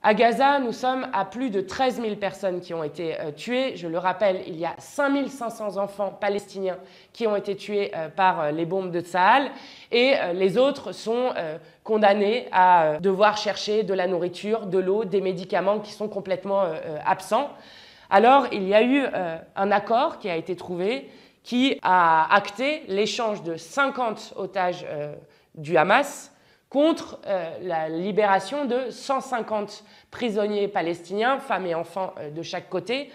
À Gaza, nous sommes à plus de 13 000 personnes qui ont été tuées. Je le rappelle, il y a 5 500 enfants palestiniens qui ont été tués par les bombes de Tsahal et les autres sont condamnés à devoir chercher de la nourriture, de l'eau, des médicaments qui sont complètement absents. Alors, il y a eu un accord qui a été trouvé qui a acté l'échange de 50 otages du Hamas contre la libération de 150 prisonniers palestiniens, femmes et enfants de chaque côté,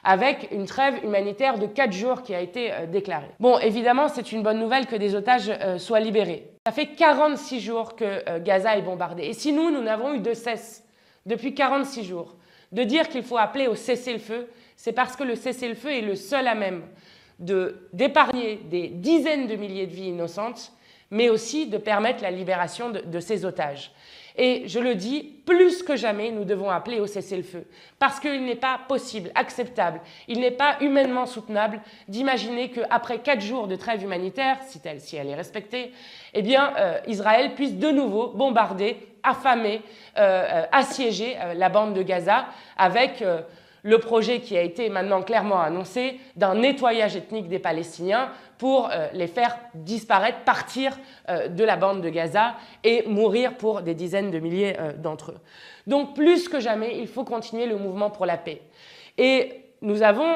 avec une trêve humanitaire de 4 jours qui a été déclarée. Bon, évidemment, c'est une bonne nouvelle que des otages soient libérés. Ça fait 46 jours que Gaza est bombardée. Et si nous n'avons eu de cesse, depuis 46 jours, de dire qu'il faut appeler au cessez-le-feu, c'est parce que le cessez-le-feu est le seul à même d'épargner des dizaines de milliers de vies innocentes, mais aussi de permettre la libération de ces otages. Et je le dis, plus que jamais, nous devons appeler au cessez-le-feu. Parce qu'il n'est pas possible, acceptable, il n'est pas humainement soutenable d'imaginer qu'après 4 jours de trêve humanitaire, si elle est respectée, eh bien, Israël puisse de nouveau bombarder, affamer, assiéger la bande de Gaza avec le projet qui a été maintenant clairement annoncé d'un nettoyage ethnique des Palestiniens pour les faire disparaître, partir de la bande de Gaza et mourir pour des dizaines de milliers d'entre eux. Donc plus que jamais, il faut continuer le mouvement pour la paix. Et nous avons,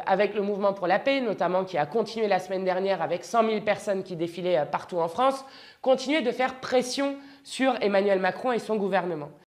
avec le mouvement pour la paix, notamment qui a continué la semaine dernière avec 100 000 personnes qui défilaient partout en France, continué de faire pression sur Emmanuel Macron et son gouvernement.